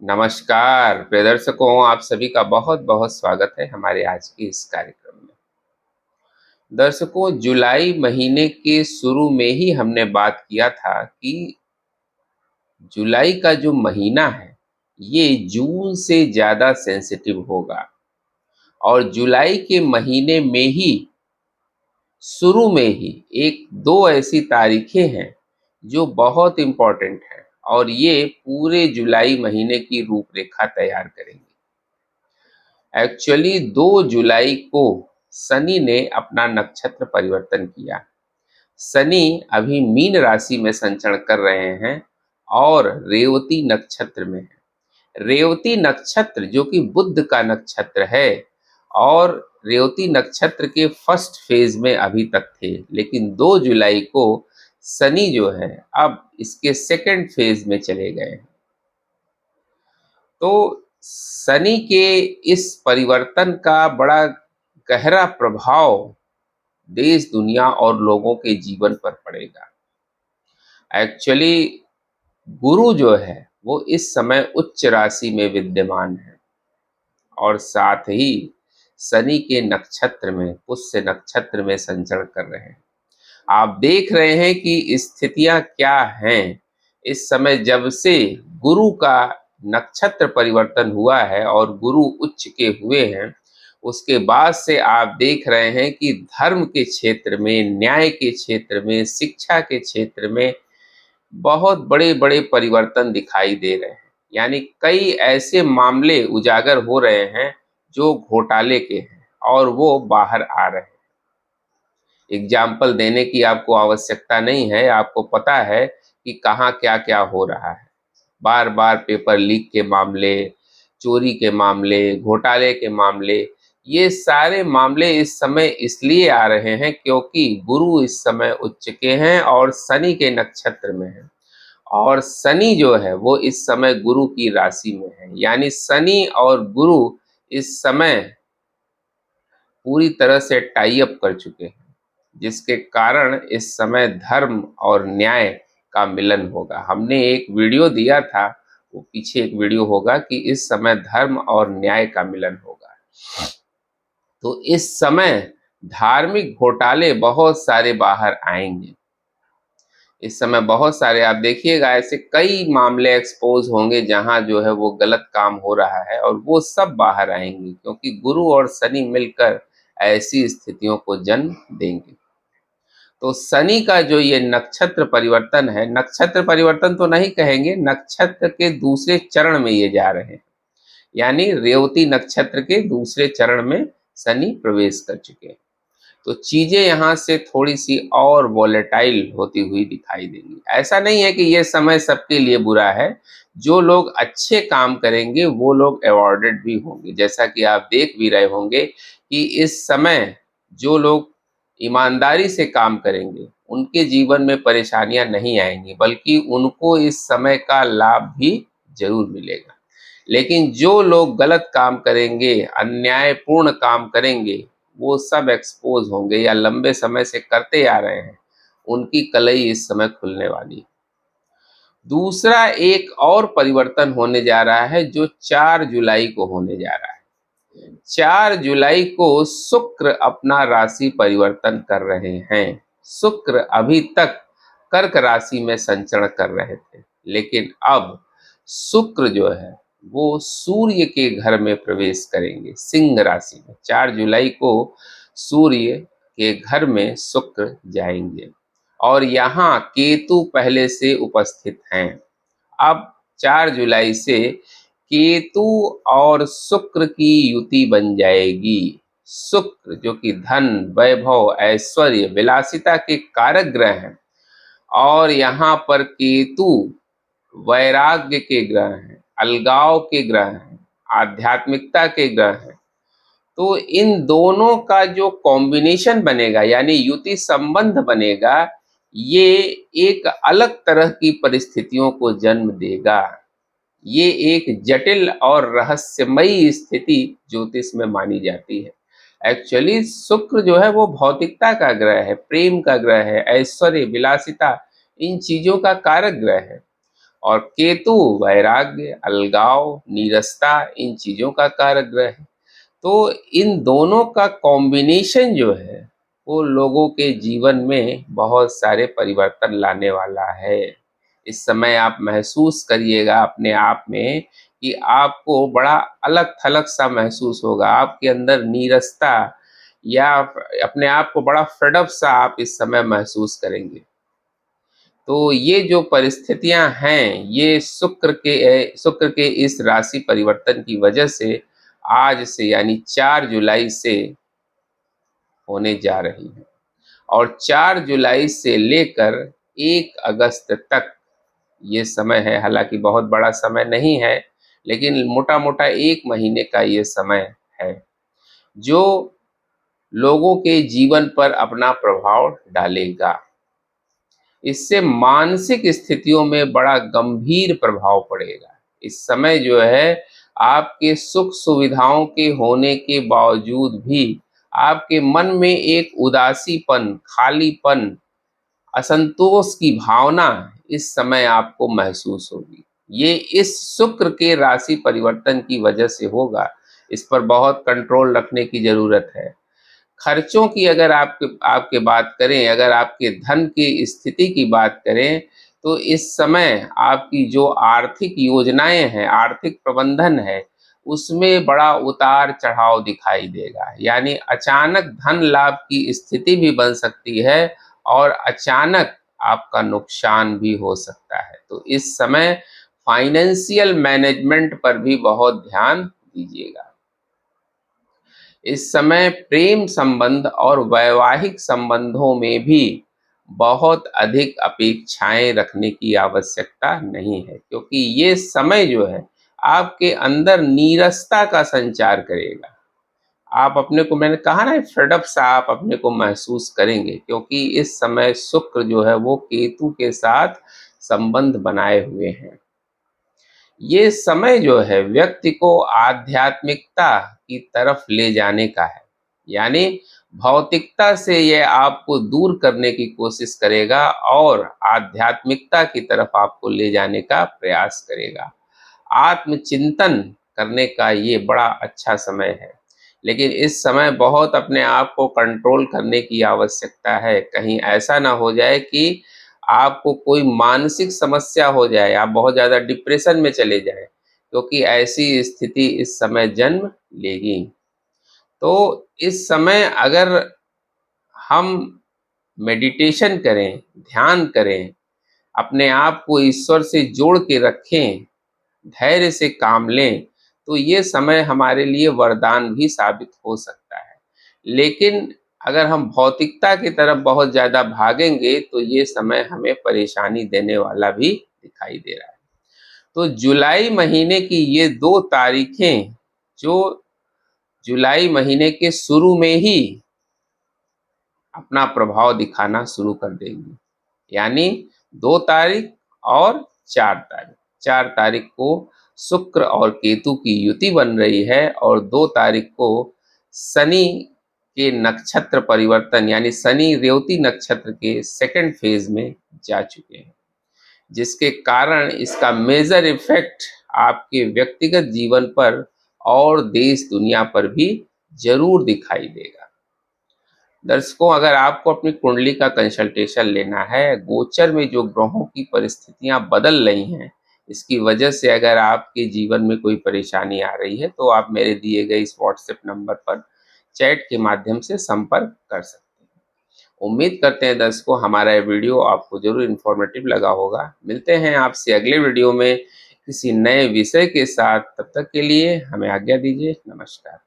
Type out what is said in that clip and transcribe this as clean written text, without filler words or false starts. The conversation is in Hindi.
नमस्कार प्रिय दर्शकों, आप सभी का बहुत बहुत स्वागत है हमारे आज के इस कार्यक्रम में। दर्शकों, जुलाई महीने के शुरू में ही हमने बात किया था कि जुलाई का जो महीना है ये जून से ज़्यादा सेंसिटिव होगा। और जुलाई के महीने में ही शुरू में ही एक दो ऐसी तारीखें हैं जो बहुत इम्पोर्टेंट हैं और ये पूरे जुलाई महीने की रूपरेखा तैयार करेंगी। एक्चुअली 2 जुलाई को शनि ने अपना नक्षत्र परिवर्तन किया। शनि अभी मीन राशि में संचरण कर रहे हैं और रेवती नक्षत्र में है। रेवती नक्षत्र जो कि बुध का नक्षत्र है और रेवती नक्षत्र के फर्स्ट फेज में अभी तक थे, लेकिन 2 जुलाई को शनि जो है अब इसके सेकंड फेज में चले गए हैं। तो शनि के इस परिवर्तन का बड़ा गहरा प्रभाव देश, दुनिया और लोगों के जीवन पर पड़ेगा। एक्चुअली गुरु जो है वो इस समय उच्च राशि में विद्यमान है और साथ ही शनि के नक्षत्र में, पुष्य नक्षत्र में संचरण कर रहे हैं। आप देख रहे हैं कि स्थितियां क्या हैं इस समय। जब से गुरु का नक्षत्र परिवर्तन हुआ है और गुरु उच्च के हुए हैं, उसके बाद से आप देख रहे हैं कि धर्म के क्षेत्र में, न्याय के क्षेत्र में, शिक्षा के क्षेत्र में बहुत बड़े बड़े परिवर्तन दिखाई दे रहे हैं। यानी कई ऐसे मामले उजागर हो रहे हैं जो घोटाले के हैं और वो बाहर आ रहे हैं। एग्जाम्पल देने की आपको आवश्यकता नहीं है, आपको पता है कि कहाँ क्या क्या हो रहा है। बार बार पेपर लीक के मामले, चोरी के मामले, घोटाले के मामले, ये सारे मामले इस समय इसलिए आ रहे हैं क्योंकि गुरु इस समय उच्च के हैं और शनि के नक्षत्र में है। और शनि जो है वो इस समय गुरु की राशि में है। यानी शनि और गुरु इस समय पूरी तरह से टाई अप कर चुके हैं, जिसके कारण इस समय धर्म और न्याय का मिलन होगा। हमने एक वीडियो दिया था, वो पीछे एक वीडियो होगा कि इस समय धर्म और न्याय का मिलन होगा। तो इस समय धार्मिक घोटाले बहुत सारे बाहर आएंगे। इस समय बहुत सारे आप देखिएगा ऐसे कई मामले एक्सपोज होंगे जहां जो है वो गलत काम हो रहा है और वो सब बाहर आएंगे क्योंकि गुरु और शनि मिलकर ऐसी स्थितियों को जन्म देंगे। तो शनि का जो ये नक्षत्र परिवर्तन है, नक्षत्र परिवर्तन तो नहीं कहेंगे, नक्षत्र के दूसरे चरण में ये जा रहे हैं। यानी रेवती नक्षत्र के दूसरे चरण में शनि प्रवेश कर चुके हैं। तो चीजें यहाँ से थोड़ी सी और वॉलेटाइल होती हुई दिखाई देंगी। ऐसा नहीं है कि ये समय सबके लिए बुरा है। जो लोग अच्छे काम करेंगे वो लोग अवॉर्डेड भी होंगे। जैसा कि आप देख भी रहे होंगे कि इस समय जो लोग ईमानदारी से काम करेंगे उनके जीवन में परेशानियां नहीं आएंगी, बल्कि उनको इस समय का लाभ भी जरूर मिलेगा। लेकिन जो लोग गलत काम करेंगे, अन्यायपूर्ण काम करेंगे, वो सब एक्सपोज होंगे या लंबे समय से करते आ रहे हैं, उनकी कलई इस समय खुलने वाली है। दूसरा एक और परिवर्तन होने जा रहा है जो 4 जुलाई को होने जा रहा है। 4 जुलाई को शुक्र अपना राशि परिवर्तन कर रहे हैं। शुक्र अभी तक कर्क राशि में संचरण कर रहे थे, लेकिन अब शुक्र जो है वो सूर्य के घर में प्रवेश करेंगे, सिंह राशि में। 4 जुलाई को सूर्य के घर में शुक्र जाएंगे और यहाँ केतु पहले से उपस्थित हैं। अब 4 जुलाई से केतु और शुक्र की युति बन जाएगी। शुक्र जो कि धन, वैभव, ऐश्वर्य, विलासिता के कारक ग्रह हैं और यहाँ पर केतु वैराग्य के ग्रह हैं, अलगाव के ग्रह हैं, आध्यात्मिकता के ग्रह हैं। तो इन दोनों का जो कॉम्बिनेशन बनेगा, यानी युति संबंध बनेगा, ये एक अलग तरह की परिस्थितियों को जन्म देगा। ये एक जटिल और रहस्यमयी स्थिति ज्योतिष में मानी जाती है। एक्चुअली शुक्र जो है वो भौतिकता का ग्रह है, प्रेम का ग्रह है, ऐश्वर्य, विलासिता, इन चीजों का कारक ग्रह है। और केतु वैराग्य, अलगाव, नीरसता, इन चीजों का कारक ग्रह है। तो इन दोनों का कॉम्बिनेशन जो है वो लोगों के जीवन में बहुत सारे परिवर्तन लाने वाला है। इस समय आप महसूस करिएगा अपने आप में कि आपको बड़ा अलग थलग सा महसूस होगा, आपके अंदर नीरसता या अपने आप को बड़ा फेडअप सा आप इस समय महसूस करेंगे। तो ये जो परिस्थितियां हैं ये शुक्र के इस राशि परिवर्तन की वजह से आज से यानी 4 जुलाई से होने जा रही है। और 4 जुलाई से लेकर 1 अगस्त तक ये समय है। हालांकि बहुत बड़ा समय नहीं है, लेकिन मोटा मोटा 1 महीने का ये समय है जो लोगों के जीवन पर अपना प्रभाव डालेगा। इससे मानसिक स्थितियों में बड़ा गंभीर प्रभाव पड़ेगा। इस समय जो है आपके सुख सुविधाओं के होने के बावजूद भी आपके मन में एक उदासीपन, खालीपन, असंतोष की भावना इस समय आपको महसूस होगी। ये इस शुक्र के राशि परिवर्तन की वजह से होगा। इस पर बहुत कंट्रोल रखने की जरूरत है। खर्चों की अगर आपके बात करें, अगर आपके धन की स्थिति की बात करें, तो इस समय आपकी जो आर्थिक योजनाएं हैं, आर्थिक प्रबंधन है, उसमें बड़ा उतार चढ़ाव दिखाई देगा। यानी अचानक धन लाभ की स्थिति भी बन सकती है और अचानक आपका नुकसान भी हो सकता है। तो इस समय फाइनेंशियल मैनेजमेंट पर भी बहुत ध्यान दीजिएगा। इस समय प्रेम संबंध और वैवाहिक संबंधों में भी बहुत अधिक अपेक्षाएं रखने की आवश्यकता नहीं है, क्योंकि ये समय जो है आपके अंदर नीरसता का संचार करेगा। आप अपने को, मैंने कहा ना, फेडअप सा आप अपने को महसूस करेंगे, क्योंकि इस समय शुक्र जो है वो केतु के साथ संबंध बनाए हुए हैं। ये समय जो है व्यक्ति को आध्यात्मिकता की तरफ ले जाने का है। यानी भौतिकता से ये आपको दूर करने की कोशिश करेगा और आध्यात्मिकता की तरफ आपको ले जाने का प्रयास करेगा। आत्मचिंतन करने का ये बड़ा अच्छा समय है, लेकिन इस समय बहुत अपने आप को कंट्रोल करने की आवश्यकता है। कहीं ऐसा ना हो जाए कि आपको कोई मानसिक समस्या हो जाए, आप बहुत ज़्यादा डिप्रेशन में चले जाएं, क्योंकि ऐसी स्थिति इस समय जन्म लेगी। तो इस समय अगर हम मेडिटेशन करें, ध्यान करें, अपने आप को ईश्वर से जोड़ के रखें, धैर्य से काम लें, तो ये समय हमारे लिए वरदान भी साबित हो सकता है। लेकिन अगर हम भौतिकता की तरफ बहुत ज़्यादा भागेंगे तो ये समय हमें परेशानी देने वाला भी दिखाई दे रहा है। तो जुलाई महीने की ये 2 तारीखें जो जुलाई महीने के शुरू में ही अपना प्रभाव दिखाना शुरू कर देंगी। यानी 2 तारीख और 4 तारीख। 4 तारीख को शुक्र और केतु की युति बन रही है और 2 तारीख को शनि के नक्षत्र परिवर्तन, यानी शनि रेवती नक्षत्र के सेकंड फेज में जा चुके हैं, जिसके कारण इसका मेजर इफेक्ट आपके व्यक्तिगत जीवन पर और देश दुनिया पर भी जरूर दिखाई देगा। दर्शकों, अगर आपको अपनी कुंडली का कंसल्टेशन लेना है, गोचर में जो ग्रहों की परिस्थितियां बदल रही हैं, इसकी वजह से अगर आपके जीवन में कोई परेशानी आ रही है, तो आप मेरे दिए गए इस व्हाट्सएप नंबर पर चैट के माध्यम से संपर्क कर सकते हैं। उम्मीद करते हैं दर्शकों हमारा ये वीडियो आपको जरूर इन्फॉर्मेटिव लगा होगा। मिलते हैं आपसे अगले वीडियो में किसी नए विषय के साथ। तब तक के लिए हमें आज्ञा दीजिए। नमस्कार।